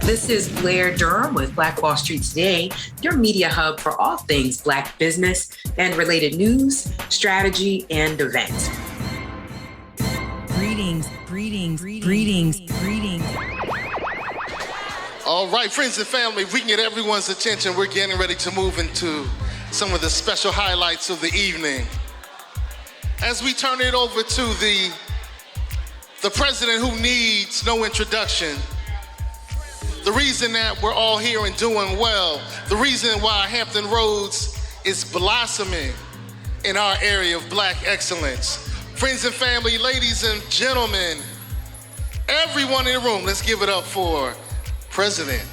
This is Blair Durham with Black Wall Street Today, your media hub for all things Black business and related news, strategy, and events. Greetings. All right, friends and family, if we can get everyone's attention, we're getting ready to move into some of the special highlights of the evening. As we turn it over to the president who needs no introduction, the reason that we're all here and doing well, the reason why Hampton Roads is blossoming in our area of Black excellence. Friends and family, ladies and gentlemen, everyone in the room, let's give it up for President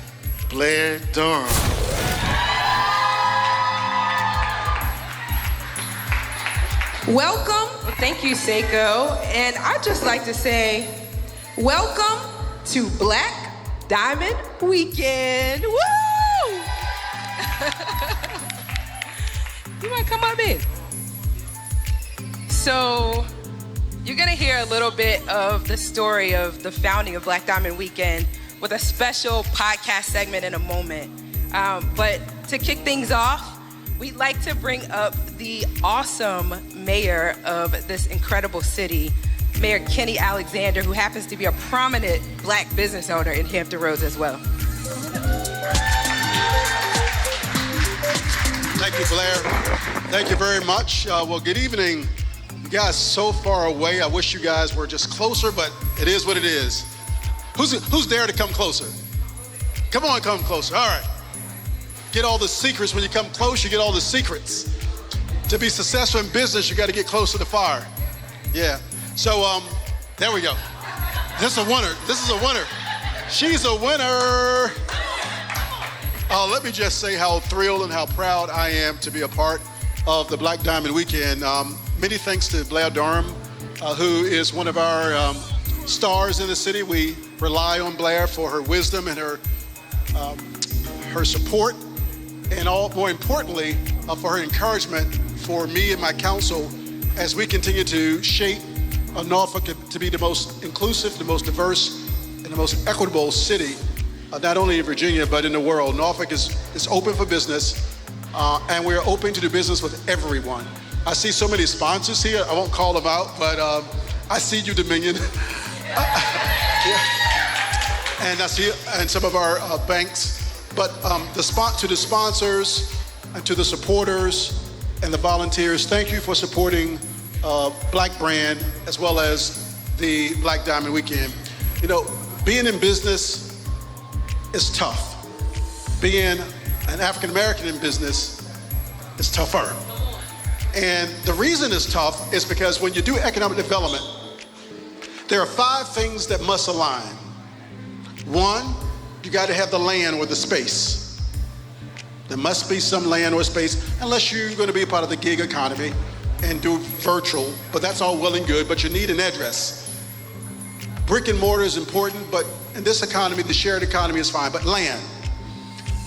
Blair Durham. Welcome, thank you, Seiko, and I'd just like to say, welcome to Black Diamond Weekend. Woo! You might come on in. So, you're gonna hear a little bit of the story of the founding of Black Diamond Weekend with a special podcast segment in a moment. But to kick things off, we'd like to bring up the awesome mayor of this incredible city, Mayor Kenny Alexander, who happens to be a prominent Black business owner in Hampton Roads as well. Thank you, Blair. Thank you very much. Well, good evening. You guys so far away. I wish you guys were just closer, but it is what it is. Who's there to come closer? Come on, come closer. All right. Get all the secrets. When you come close, you get all the secrets. To be successful in business, you got to get close to the fire. Yeah. So, there we go. This is a winner. This is a winner. She's a winner. Let me just say how thrilled and how proud I am to be a part of the Black Diamond Weekend. Many thanks to Blair Durham, who is one of our stars in the city. We rely on Blair for her wisdom and her support, and more importantly, for her encouragement for me and my council as we continue to shape Norfolk to be the most inclusive, the most diverse, and the most equitable city, not only in Virginia, but in the world. Norfolk is open for business, and we're open to do business with everyone. I see so many sponsors here. I won't call them out, but I see you, Dominion. And I see and some of our banks. But to the sponsors and to the supporters and the volunteers, thank you for supporting Black brand as well as the Black Diamond Weekend. You know, being in business is tough. Being an African American in business is tougher. And the reason it's tough is because when you do economic development, there are 5 things that must align. 1, you got to have the land or the space. There must be some land or space, unless you're going to be a part of the gig economy and do virtual, but that's all well and good, but you need an address. Brick and mortar is important, but in this economy, the shared economy is fine, but land.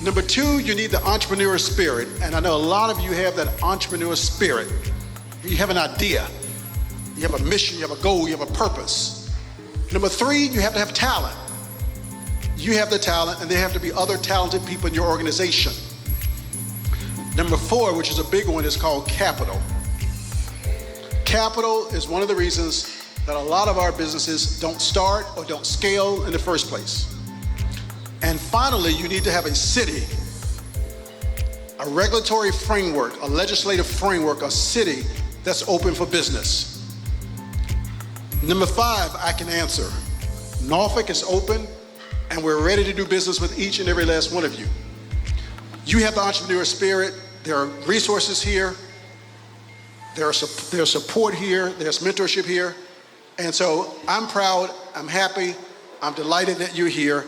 Number 2, you need the entrepreneur spirit, and I know a lot of you have that entrepreneur spirit. You have an idea, you have a mission, you have a goal, you have a purpose. Number 3, you have to have talent. You have the talent, and there have to be other talented people in your organization. Number 4, which is a big one, is called capital. Capital is one of the reasons that a lot of our businesses don't start or don't scale in the first place. And finally, you need to have a city, a regulatory framework, a legislative framework, a city that's open for business. Number 5, I can answer. Norfolk is open, and we're ready to do business with each and every last one of you. You have the entrepreneur spirit. There are resources here. There's support here. There's mentorship here. And so I'm proud. I'm happy. I'm delighted that you're here.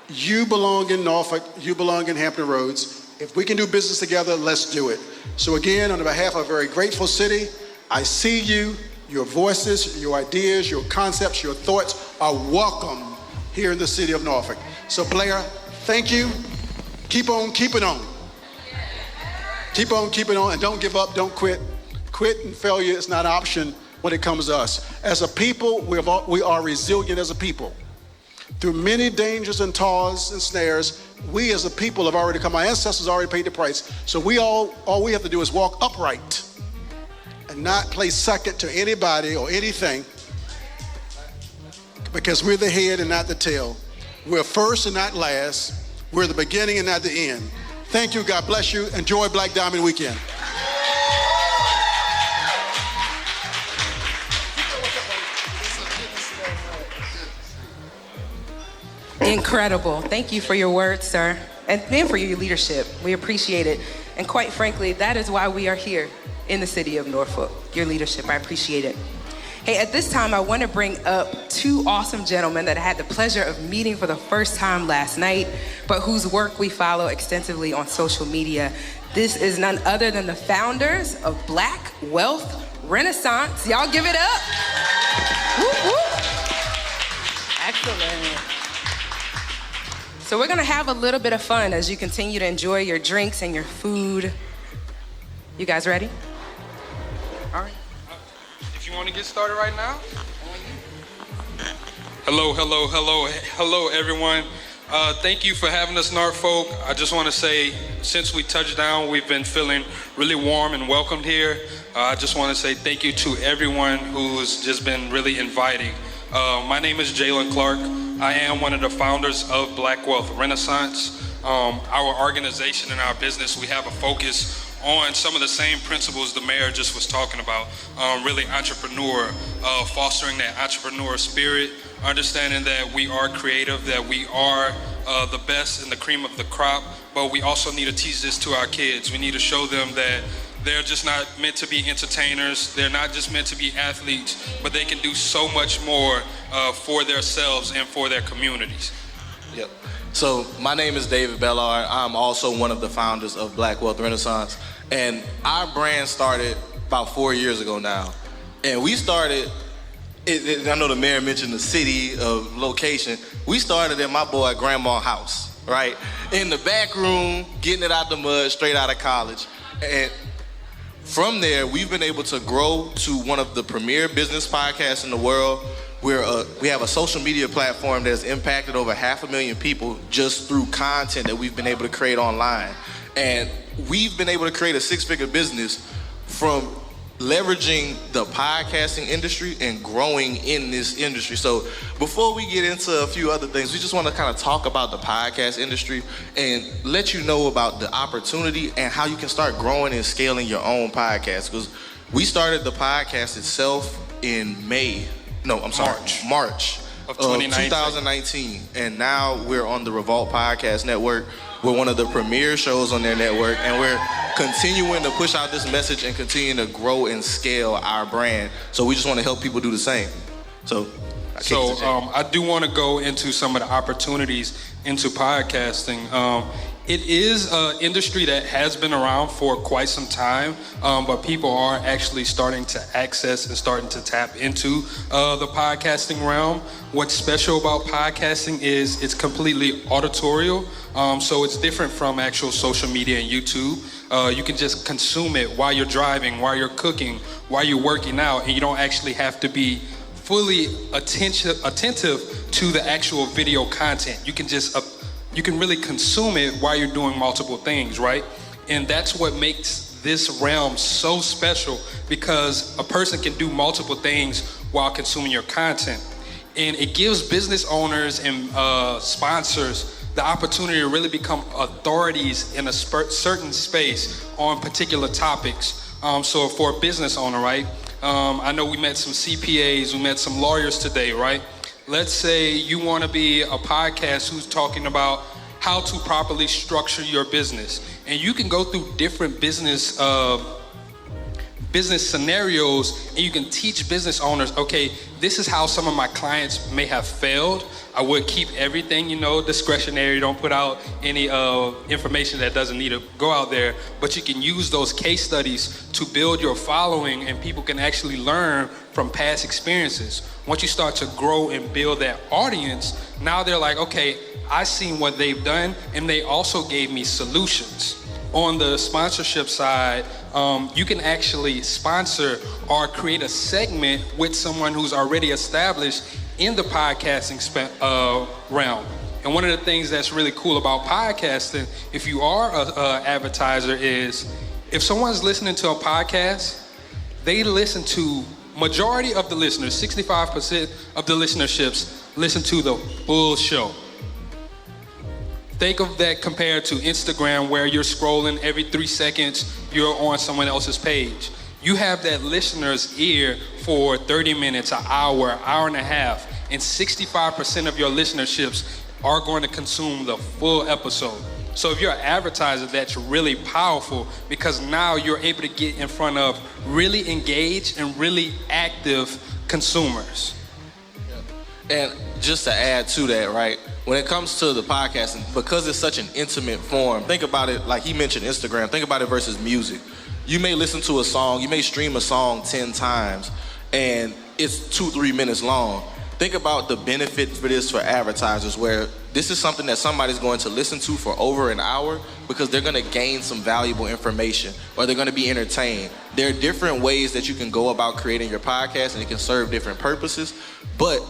You belong in Norfolk. You belong in Hampton Roads. If we can do business together, let's do it. So again, on behalf of a very grateful city, I see you. Your voices, your ideas, your concepts, your thoughts are welcome here in the city of Norfolk. So Blair, thank you. Keep on keeping on. Keep on keeping on, and don't give up, don't quit. Quit and failure is not an option when it comes to us. As a people, we are resilient as a people. through many dangers and toils and snares, we as a people have already come. Our ancestors already paid the price. So all we have to do is walk upright and not play second to anybody or anything, because we're the head and not the tail. We're first and not last. We're the beginning and not the end. Thank you. God bless you. Enjoy Black Diamond Weekend. Incredible. Thank you for your words, sir, and for your leadership. We appreciate it. And quite frankly, that is why we are here in the city of Norfolk. Your leadership, I appreciate it. Hey, at this time, I want to bring up two awesome gentlemen that I had the pleasure of meeting for the first time last night, but whose work we follow extensively on social media. This is none other than the founders of Black Wealth Renaissance. Y'all give it up. Whoop, whoop. Excellent. So we're gonna have a little bit of fun as you continue to enjoy your drinks and your food. You guys ready? All right. If you want to get started right now. Hello, everyone. Thank you for having us, Norfolk. I just want to say, since we touched down, we've been feeling really warm and welcomed here. I just want to say thank you to everyone who's just been really inviting. My name is Jalen Clark. I am one of the founders of Black Wealth Renaissance. Our organization and our business, we have a focus on some of the same principles the mayor just was talking about. Really fostering that entrepreneur spirit, understanding that we are creative, that we are the best and the cream of the crop, but we also need to teach this to our kids. We need to show them that they're just not meant to be entertainers. They're not just meant to be athletes, but they can do so much more for themselves and for their communities. Yep. So my name is David Bellard. I'm also one of the founders of Black Wealth Renaissance. And our brand started about 4 years ago now. And we started, I know the mayor mentioned the city of location. We started at my boy grandma's house, right? In the back room, getting it out the mud, straight out of college. And from there, we've been able to grow to one of the premier business podcasts in the world. We have a social media platform that's impacted over 500,000 people just through content that we've been able to create online. And we've been able to create a six-figure business from leveraging the podcasting industry and growing in this industry. So before we get into a few other things, we just want to kind of talk about the podcast industry and let you know about the opportunity and how you can start growing and scaling your own podcast. Because we started the podcast itself in March of 2019. And now we're on the Revolt Podcast Network. We're one of the premier shows on their network, and we're continuing to push out this message and continue to grow and scale our brand. So we just want to help people do the same. I do want to go into some of the opportunities into podcasting. It is an industry that has been around for quite some time, but people are actually starting to access and starting to tap into the podcasting realm. What's special about podcasting is it's completely auditorial, so it's different from actual social media and YouTube. You can just consume it while you're driving, while you're cooking, while you're working out, and you don't actually have to be fully attentive to the actual video content. You can really consume it while you're doing multiple things, right? And that's what makes this realm so special, because a person can do multiple things while consuming your content. And it gives business owners and sponsors the opportunity to really become authorities in a certain space on particular topics. So for a business owner, right? I know we met some CPAs, we met some lawyers today, right? Let's say you want to be a podcast who's talking about how to properly structure your business. And you can go through different business scenarios, and you can teach business owners, okay, this is how some of my clients may have failed. I would keep everything, discretionary. Don't put out any information that doesn't need to go out there. But you can use those case studies to build your following, and people can actually learn from past experiences. Once you start to grow and build that audience, now they're like, okay, I've seen what they've done, and they also gave me solutions. On the sponsorship side, you can actually sponsor or create a segment with someone who's already established in the podcasting realm. And one of the things that's really cool about podcasting, if you are an advertiser, is if someone's listening to a podcast, they listen to, majority of the listeners, 65% of the listenerships listen to the full show. Think of that compared to Instagram, where you're scrolling every 3 seconds, you're on someone else's page. You have that listener's ear for 30 minutes, an hour and a half, and 65% of your listenerships are going to consume the full episode. So if you're an advertiser, that's really powerful, because now you're able to get in front of really engaged and really active consumers. And just to add to that, right, when it comes to the podcasting, because it's such an intimate form, think about it, like he mentioned Instagram, think about it versus music. You may listen to a song, you may stream a song 10 times, and it's 2-3 minutes long. Think about the benefit for this for advertisers, where this is something that somebody's going to listen to for over an hour because they're going to gain some valuable information, or they're going to be entertained. There are different ways that you can go about creating your podcast, and it can serve different purposes. But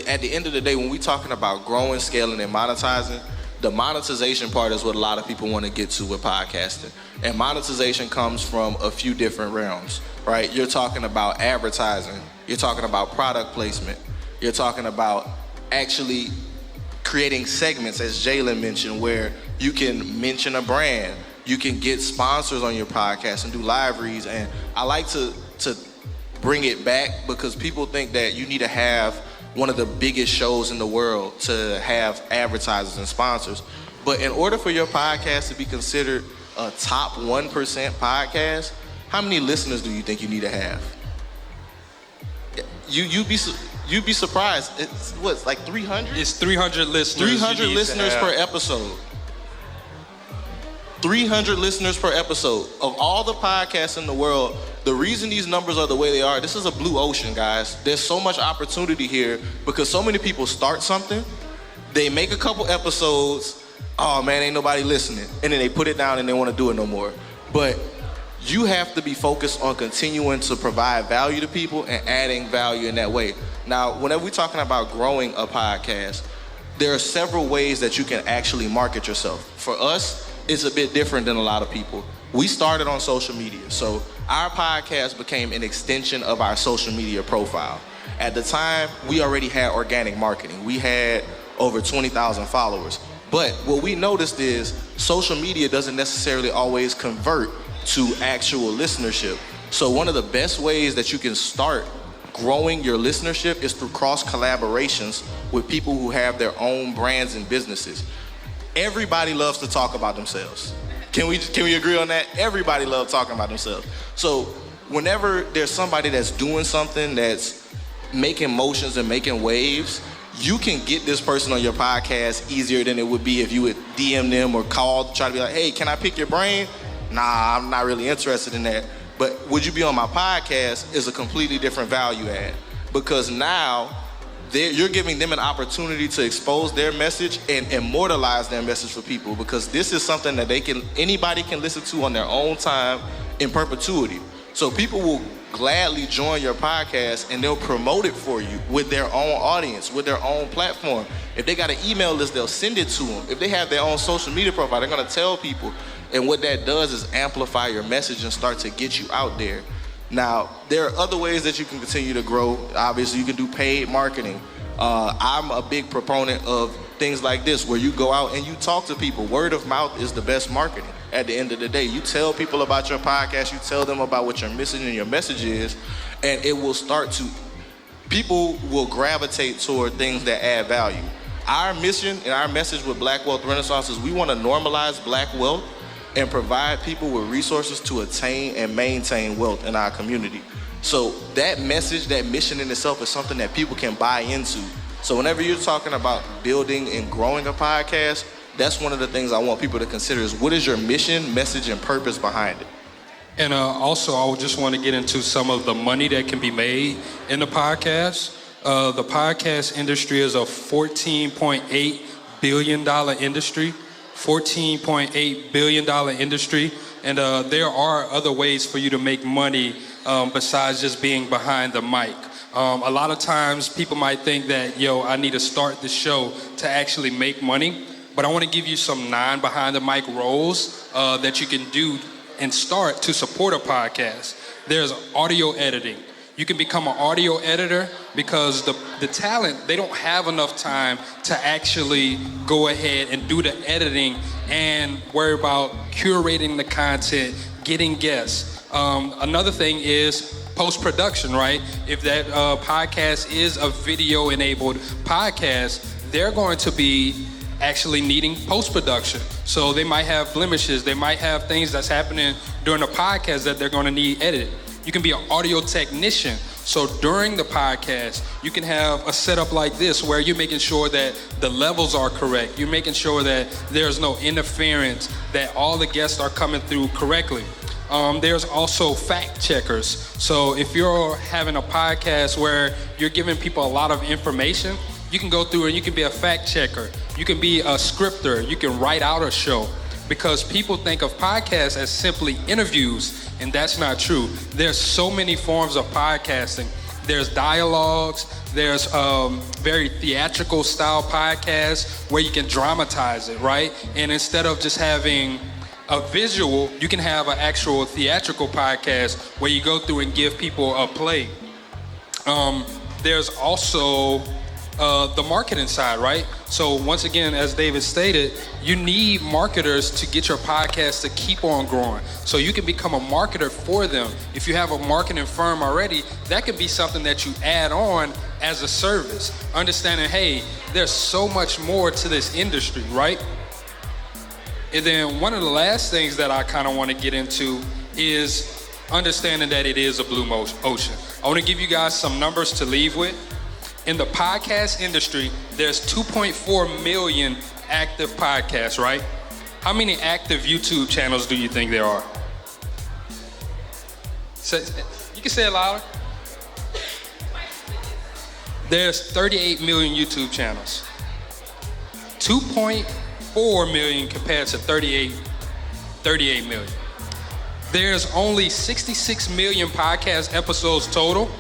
at the end of the day, when we're talking about growing, scaling, and monetizing, the monetization part is what a lot of people want to get to with podcasting. And monetization comes from a few different realms, right? You're talking about advertising. You're talking about product placement. You're talking about actually creating segments, as Jalen mentioned, where you can mention a brand. You can get sponsors on your podcast and do live reads. And I like to bring it back, because people think that you need to have one of the biggest shows in the world to have advertisers and sponsors. But in order for your podcast to be considered a top 1% podcast, how many listeners do you think you need to have? You'd be surprised. It's like 300? It's 300 listeners. 300 listeners per episode. 300 listeners per episode. Of all the podcasts in the world, the reason these numbers are the way they are, this is a blue ocean, guys. There's so much opportunity here because so many people start something, they make a couple episodes, oh man, ain't nobody listening, and then they put it down and they want to do it no more. But you have to be focused on continuing to provide value to people and adding value in that way. Now, whenever we're talking about growing a podcast, there are several ways that you can actually market yourself. For us, it's a bit different than a lot of people. We started on social media, so our podcast became an extension of our social media profile. At the time, we already had organic marketing. We had over 20,000 followers. But what we noticed is social media doesn't necessarily always convert to actual listenership. So one of the best ways that you can start growing your listenership is through cross collaborations with people who have their own brands and businesses. Everybody loves to talk about themselves. Can we agree on that? Everybody loves talking about themselves. So whenever there's somebody that's doing something that's making motions and making waves, you can get this person on your podcast easier than it would be if you would DM them or call, try to be like, hey, can I pick your brain? Nah, I'm not really interested in that. But would you be on my podcast is a completely different value add, because now you're giving them an opportunity to expose their message and immortalize their message for people, because this is something that anybody can listen to on their own time in perpetuity. So people will gladly join your podcast and they'll promote it for you with their own audience, with their own platform. If they got an email list, they'll send it to them. If they have their own social media profile, they're gonna tell people. And what that does is amplify your message and start to get you out there. Now, there are other ways that you can continue to grow. Obviously, you can do paid marketing. I'm a big proponent of things like this, where you go out and you talk to people. Word of mouth is the best marketing. At the end of the day, you tell people about your podcast, you tell them about what your mission and your message is, and it will people will gravitate toward things that add value. Our mission and our message with Black Wealth Renaissance is we want to normalize black wealth and provide people with resources to attain and maintain wealth in our community. So that message, that mission in itself is something that people can buy into. So whenever you're talking about building and growing a podcast, that's one of the things I want people to consider is what is your mission, message, and purpose behind it? And also, I would just want to get into some of the money that can be made in the podcast. The podcast industry is a $14.8 billion industry. $14.8 billion industry. And there are other ways for you to make money besides just being behind the mic. A lot of times people might think that, I need to start the show to actually make money. But I want to give you some non-behind the mic roles that you can do and start to support a podcast. There's audio editing. You can become an audio editor because the talent, they don't have enough time to actually go ahead and do the editing and worry about curating the content, getting guests. Another thing is post-production, right? If that podcast is a video-enabled podcast, they're going to be actually needing post-production. So they might have blemishes, they might have things that's happening during the podcast that they're going to need edited. You can be an audio technician. So during the podcast, you can have a setup like this where you're making sure that the levels are correct. You're making sure that there's no interference, that all the guests are coming through correctly. There's also fact checkers. So if you're having a podcast where you're giving people a lot of information, you can go through and you can be a fact checker. You can be a scripter. You can write out a show. Because people think of podcasts as simply interviews, and that's not true. There's so many forms of podcasting. There's dialogues, there's very theatrical style podcasts where you can dramatize it, right? And instead of just having a visual, you can have an actual theatrical podcast where you go through and give people a play. There's also the marketing side, right? So once again, as David stated, you need marketers to get your podcast to keep on growing. So you can become a marketer for them. If you have a marketing firm already, that could be something that you add on as a service. Understanding, hey, there's so much more to this industry, right? And then one of the last things that I kind of want to get into is understanding that it is a blue ocean. I want to give you guys some numbers to leave with. In the podcast industry, there's 2.4 million active podcasts, right? How many active YouTube channels do you think there are? You can say it louder. There's 38 million YouTube channels. 2.4 million compared to 38 million. There's only 66 million podcast episodes total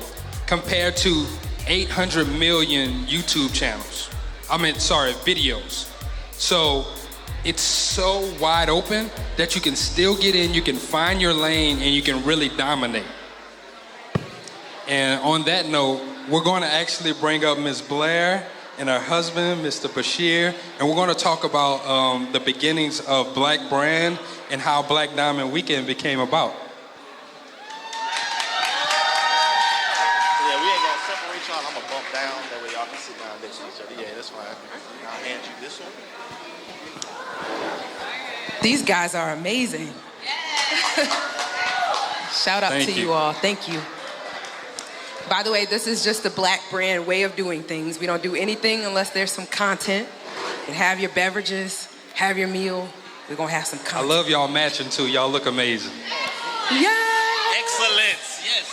compared to 800 million YouTube channels. Videos. So it's so wide open that you can still get in, you can find your lane, and you can really dominate. And on that note, we're going to actually bring up Ms. Blair and her husband, Mr. Bashir, and we're going to talk about the beginnings of Black Brand and how Black Diamond Weekend became about. I'm gonna bump down, that way y'all can sit down next to each other. Yeah, that's fine. I'll hand you this one. These guys are amazing. Shout out to you all. Thank you. By the way, this is just the Black Brand way of doing things. We don't do anything unless there's some content. And have your beverages, have your meal. We're gonna have some content. I love y'all matching too. Y'all look amazing. Yeah. Excellence. Yes.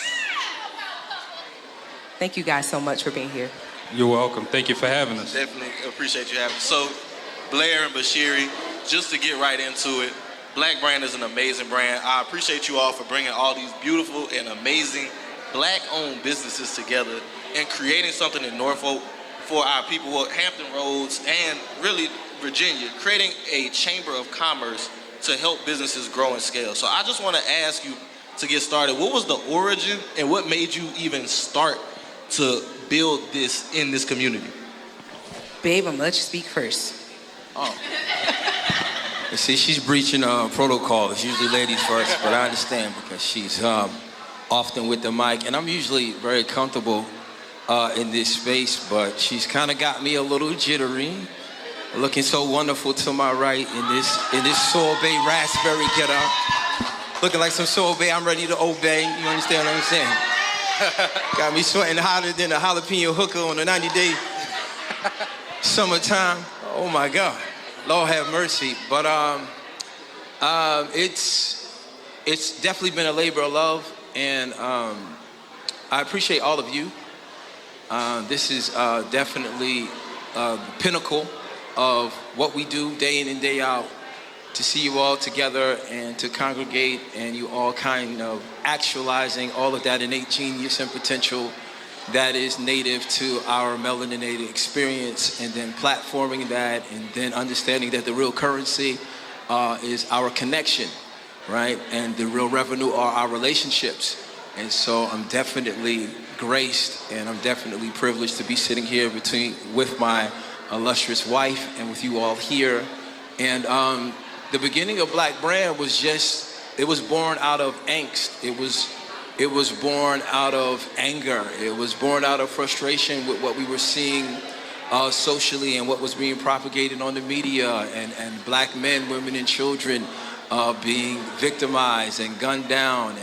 Thank you guys so much for being here. You're welcome. Thank you for having us. Definitely appreciate you having us. So, Blair and Bashiri, just to get right into it, Black Brand is an amazing brand. I appreciate you all for bringing all these beautiful and amazing Black-owned businesses together and creating something in Norfolk for our people at Hampton Roads and really Virginia, creating a chamber of commerce to help businesses grow and scale. So I just want to ask you to get started, what was the origin and what made you even start to build this in this community? Babe, I'm gonna let you speak first. Oh. You see, she's breaching protocol. It's usually ladies first, but I understand because she's often with the mic, and I'm usually very comfortable in this space, but she's kind of got me a little jittery. Looking so wonderful to my right in this sorbet raspberry getup. Looking like some sorbet I'm ready to obey. You understand what I'm saying? Got me sweating hotter than a jalapeno hooker on a 90-day summertime. Oh my God, Lord have mercy. But it's definitely been a labor of love, and I appreciate all of you. This is definitely the pinnacle of what we do day in and day out. To see you all together and to congregate and you all kind of actualizing all of that innate genius and potential that is native to our melaninated experience, and then platforming that, and then understanding that the real currency is our connection, right? And the real revenue are our relationships. And so I'm definitely graced, and I'm definitely privileged to be sitting here with my illustrious wife and with you all here. And the beginning of Black Brand was it was born out of angst. It was born out of anger. It was born out of frustration with what we were seeing socially and what was being propagated on the media, and Black men, women, and children being victimized and gunned down,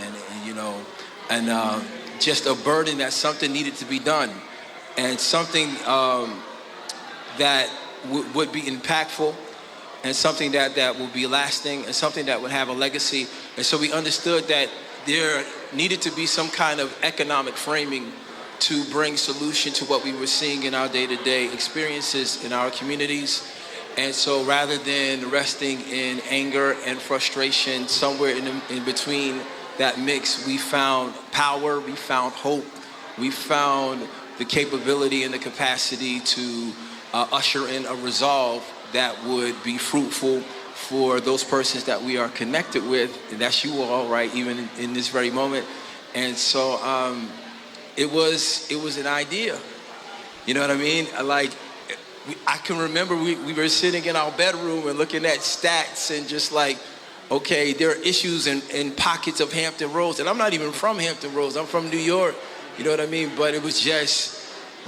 and just a burden that something needed to be done, and something that would be impactful, and something that would be lasting, and something that would have a legacy. And so we understood that there needed to be some kind of economic framing to bring solution to what we were seeing in our day-to-day experiences in our communities. And so rather than resting in anger and frustration, somewhere in between that mix, we found power, we found hope, we found the capability and the capacity to usher in a resolve that would be fruitful for those persons that we are connected with, and that's you all, right, even in this very moment. And so it was an idea, you know what I mean? I can remember we were sitting in our bedroom and looking at stats and just like, okay, there are issues in pockets of Hampton Roads, and I'm not even from Hampton Roads, I'm from New York, you know what I mean? But it was just,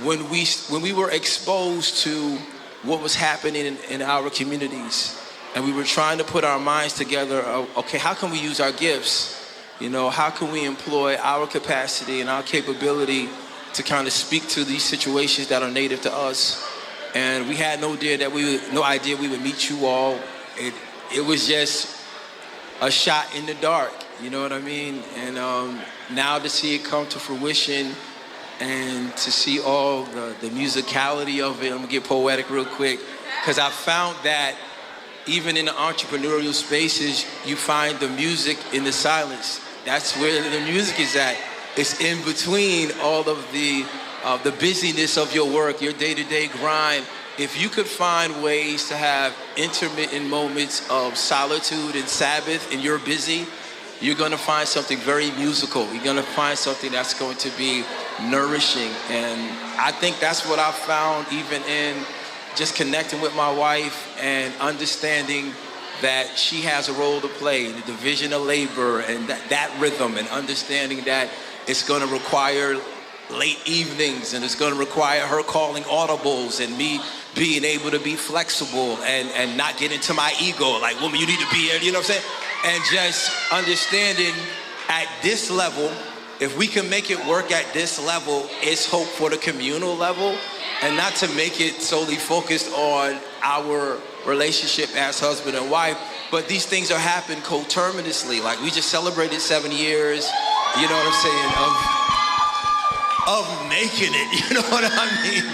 when we were exposed to what was happening in our communities, and we were trying to put our minds together, okay, how can we use our gifts? How can we employ our capacity and our capability to kind of speak to these situations that are native to us? And we had no idea we would meet you all. It was just a shot in the dark, you know what I mean? And now to see it come to fruition, and to see all the musicality of it, I'm gonna get poetic real quick, because I found that even in the entrepreneurial spaces, you find the music in the silence. That's where the music is at. It's in between all of the busyness of your work, your day-to-day grind. If you could find ways to have intermittent moments of solitude and Sabbath, and you're busy, you're gonna find something very musical. You're gonna find something that's going to be nourishing. And I think that's what I found even in just connecting with my wife and understanding that she has a role to play in the division of labor, and that rhythm, and understanding that it's gonna require late evenings, and it's gonna require her calling audibles, and me being able to be flexible and not get into my ego, like, woman, you need to be here, you know what I'm saying? And just understanding at this level, if we can make it work at this level, it's hope for the communal level, and not to make it solely focused on our relationship as husband and wife, but these things are happening coterminously. Like, we just celebrated 7 years, you know what I'm saying, of making it, you know what I mean?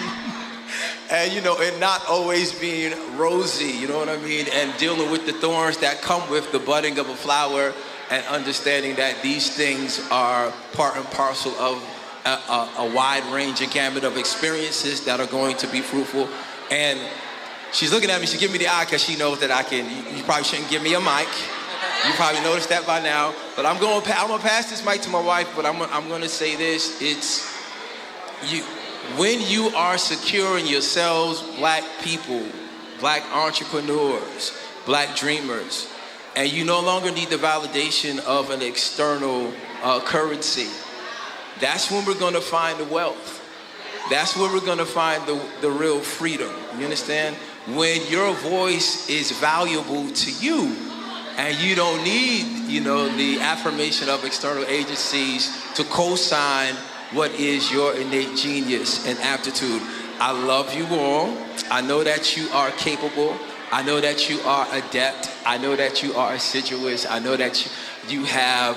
And, and not always being rosy, you know what I mean? And dealing with the thorns that come with the budding of a flower, and understanding that these things are part and parcel of a wide range and gamut of experiences that are going to be fruitful. And she's looking at me, she gave me the eye because she knows that you probably shouldn't give me a mic. You probably noticed that by now. But I'm gonna pass this mic to my wife, but I'm gonna say this, when you are secure in yourselves, Black people, Black entrepreneurs, Black dreamers, and you no longer need the validation of an external currency, that's when we're gonna find the wealth. That's where we're gonna find the real freedom, you understand? When your voice is valuable to you, and you don't need, the affirmation of external agencies to co-sign what is your innate genius and aptitude. I love you all. I know that you are capable. I know that you are adept. I know that you are assiduous. I know that you have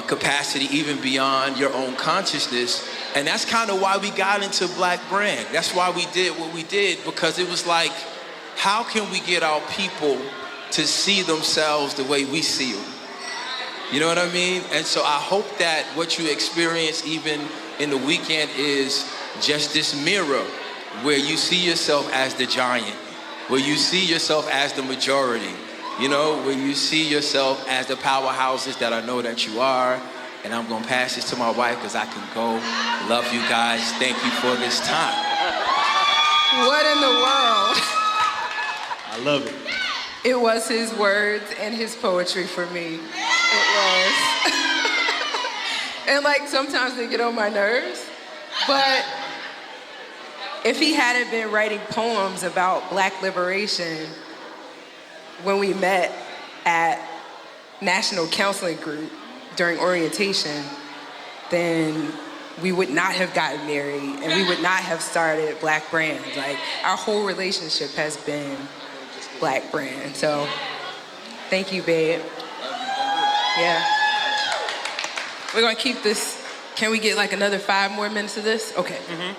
capacity even beyond your own consciousness. And that's kind of why we got into Black Brand. That's why we did what we did, because it was like, how can we get our people to see themselves the way we see them? You know what I mean? And so I hope that what you experience even in the weekend is just this mirror where you see yourself as the giant, where you see yourself as the majority, you know, where you see yourself as the powerhouses that I know that you are. And I'm gonna pass this to my wife because I can go. Love you guys. Thank you for this time. What in the world? I love it. It was his words and his poetry for me. It was. And like sometimes they get on my nerves, but if he hadn't been writing poems about Black liberation when we met at National Counseling Group during orientation, then we would not have gotten married and we would not have started Black Brand. Like, our whole relationship has been Black Brand. So, thank you, babe. Yeah. We're gonna keep this. Can we get like another 5 more minutes of this? Okay. Mm-hmm.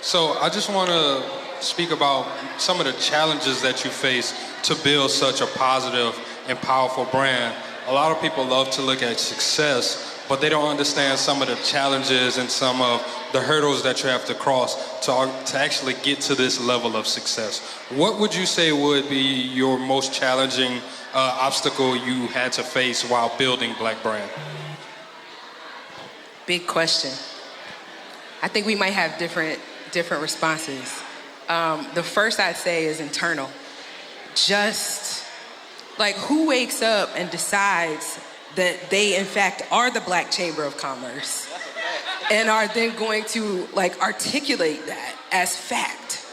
So I just want to speak about some of the challenges that you face to build such a positive and powerful brand. A lot of people love to look at success, but they don't understand some of the challenges and some of the hurdles that you have to cross to actually get to this level of success. What would you say would be your most challenging obstacle you had to face while building Black Brand? Big question. I think we might have different responses. The first I'd say is internal. Just like, who wakes up and decides that they in fact are the Black Chamber of Commerce and are then going to like articulate that as fact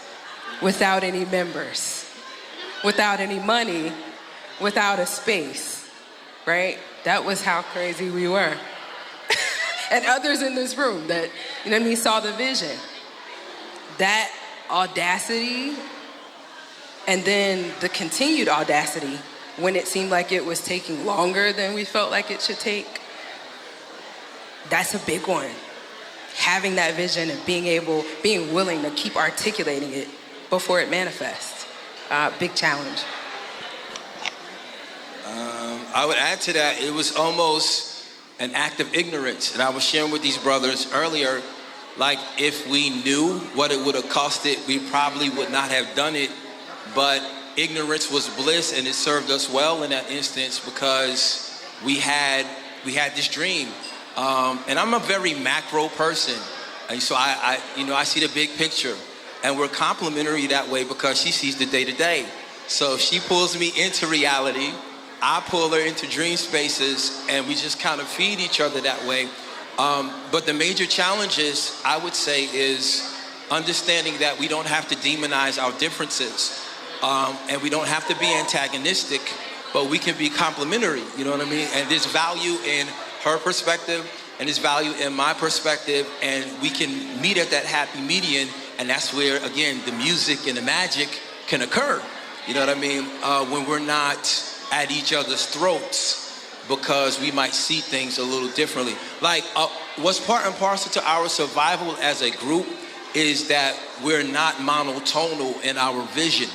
without any members, without any money, without a space, right? That was how crazy we were. And others in this room that, you know what I mean, saw the vision. That audacity, and then the continued audacity when it seemed like it was taking longer than we felt like it should take. That's a big one. Having that vision and being willing to keep articulating it before it manifests. Big challenge. I would add to that, it was almost an act of ignorance. And I was sharing with these brothers earlier, like, if we knew what it would have costed, we probably would not have done it. But ignorance was bliss, and it served us well in that instance because we had this dream. And I'm a very macro person. And so I see the big picture. And we're complementary that way because she sees the day-to-day. So she pulls me into reality. I pull her into dream spaces, and we just kind of feed each other that way. But the major challenges, I would say, is understanding that we don't have to demonize our differences, and we don't have to be antagonistic, but we can be complementary, you know what I mean? And there's value in her perspective, and there's value in my perspective, and we can meet at that happy median, and that's where, again, the music and the magic can occur, you know what I mean? When we're not at each other's throats because we might see things a little differently. Like, what's part and parcel to our survival as a group is that we're not monotonal in our vision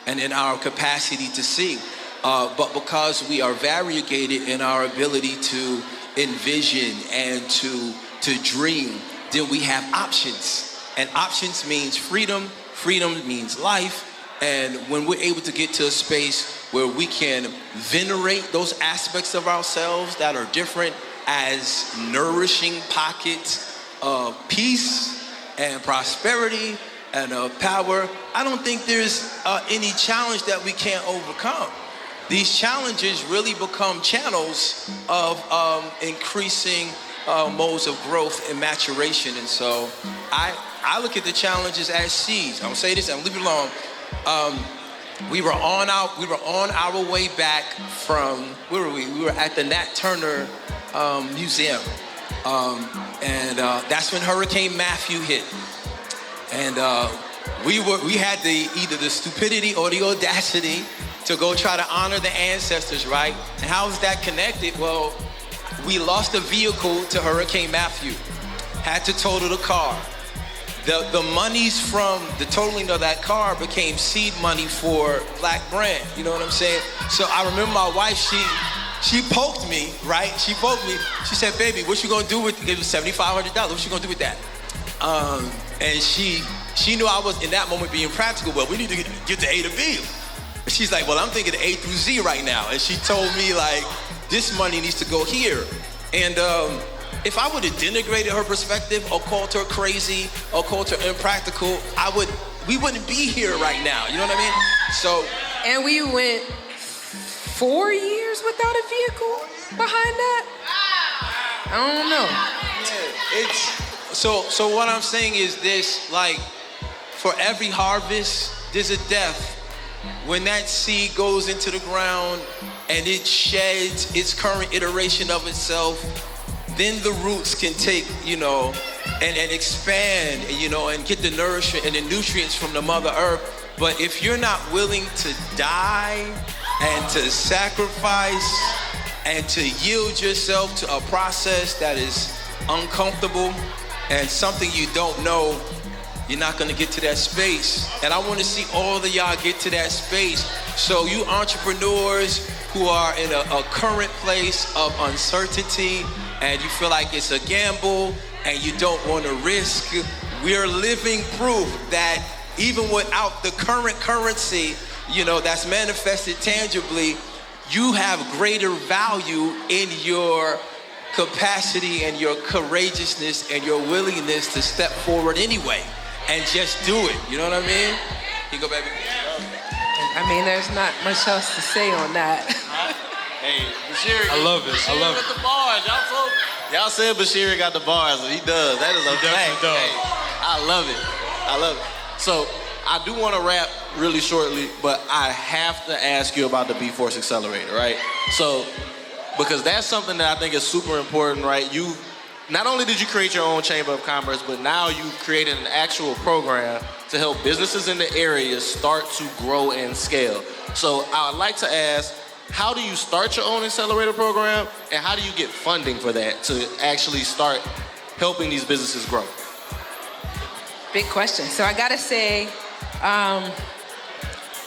and in our capacity to see. But because we are variegated in our ability to envision and to dream, then we have options. And options means freedom. Freedom means life. And when we're able to get to a space where we can venerate those aspects of ourselves that are different as nourishing pockets of peace and prosperity and of power, I don't think there's any challenge that we can't overcome. These challenges really become channels of increasing modes of growth and maturation. And so I look at the challenges as seeds. I'm gonna say this, I'm gonna leave it alone. We were on our way back from, where were we? We were at the Nat Turner Museum. And that's when Hurricane Matthew hit. And we had either the stupidity or the audacity to go try to honor the ancestors, right? And how is that connected? Well, we lost a vehicle to Hurricane Matthew, had to total the car. The monies from the totaling of that car became seed money for Black Brand. You know what I'm saying? So I remember my wife, she poked me, right? She poked me. She said, baby, what you gonna do with it? It was $7,500. What you gonna do with that? And she knew I was, in that moment, being practical. Well, we need to get to A to B. She's like, well, I'm thinking A through Z right now. And she told me, like, this money needs to go here. And if I would have denigrated her perspective or called her crazy or called her impractical, we wouldn't be here right now. You know what I mean? So. And we went 4 years without a vehicle behind that? I don't know. Yeah, so what I'm saying is this, like, for every harvest, there's a death. When that seed goes into the ground and it sheds its current iteration of itself, then the roots can take, and expand, and get the nourishment and the nutrients from the Mother Earth. But if you're not willing to die and to sacrifice and to yield yourself to a process that is uncomfortable and something you don't know, you're not gonna get to that space. And I wanna see all of y'all get to that space. So you entrepreneurs who are in a current place of uncertainty and you feel like it's a gamble and you don't wanna risk, we're living proof that even without the current currency, that's manifested tangibly, you have greater value in your capacity and your courageousness and your willingness to step forward anyway and just do it. You know what I mean? Here you go, baby. I mean, there's not much else to say on that. Hey, Bashir. I love it. I love it. With the bars. Y'all said Bashir got the bars, and he does. That is a fact. Hey, I love it. I love it. So I do want to wrap really shortly, but I have to ask you about the B-Force Accelerator, right? So, because that's something that I think is super important, right? Not only did you create your own Chamber of Commerce, but now you created an actual program to help businesses in the area start to grow and scale. So I would like to ask, how do you start your own accelerator program, and how do you get funding for that to actually start helping these businesses grow? Big question. So I gotta say,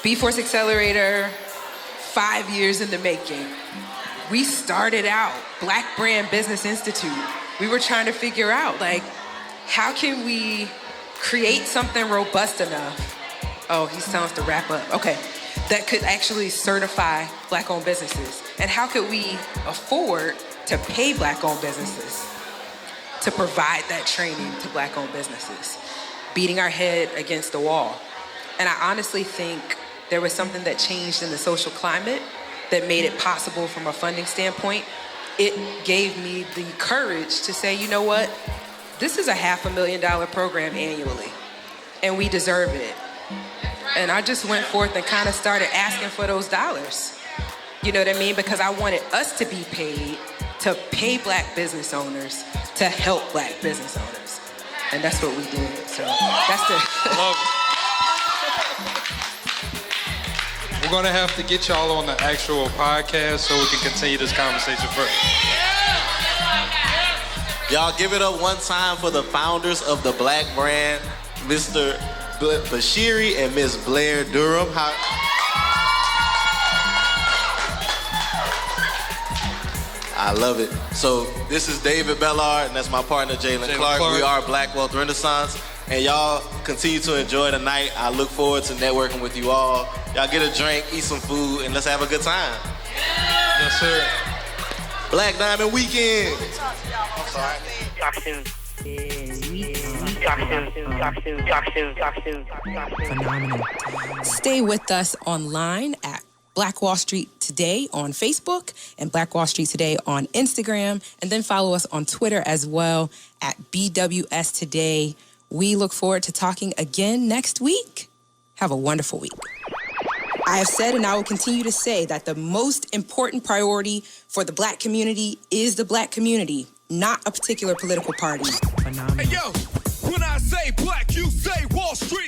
B-Force Accelerator, 5 years in the making. We started out Black Brand Business Institute. We were trying to figure out, like, how can we create something robust enough? Oh, he's telling us to wrap up. Okay. That could actually certify Black-owned businesses. And how could we afford to pay Black-owned businesses to provide that training to Black-owned businesses? Beating our head against the wall. And I honestly think there was something that changed in the social climate that made it possible from a funding standpoint. It gave me the courage to say, you know what? This is a $500,000 program annually, and we deserve it. And I just went forth and kind of started asking for those dollars. You know what I mean? Because I wanted us to be paid to pay Black business owners to help Black business owners. And that's what we did. So that's the... Love it. We're gonna have to get y'all on the actual podcast so we can continue this conversation further. Y'all give it up one time for the founders of the Black Brand, Mr. Bashiri and Miss Blair Durham. I love it. So this is David Bellard, and that's my partner, Jalen Clark. We are Black Wealth Renaissance. And y'all continue to enjoy the night. I look forward to networking with you all. Y'all get a drink, eat some food, and let's have a good time. Yes, sir. Black Diamond Weekend. Phenomenal. Stay with us online at Black Wall Street Today on Facebook and Black Wall Street Today on Instagram, and then follow us on Twitter as well at BWS Today. We look forward to talking again next week. Have a wonderful week. I have said and I will continue to say that the most important priority for the Black community is the Black community, not a particular political party. Hey, yo, when I say black, you say Wall Street.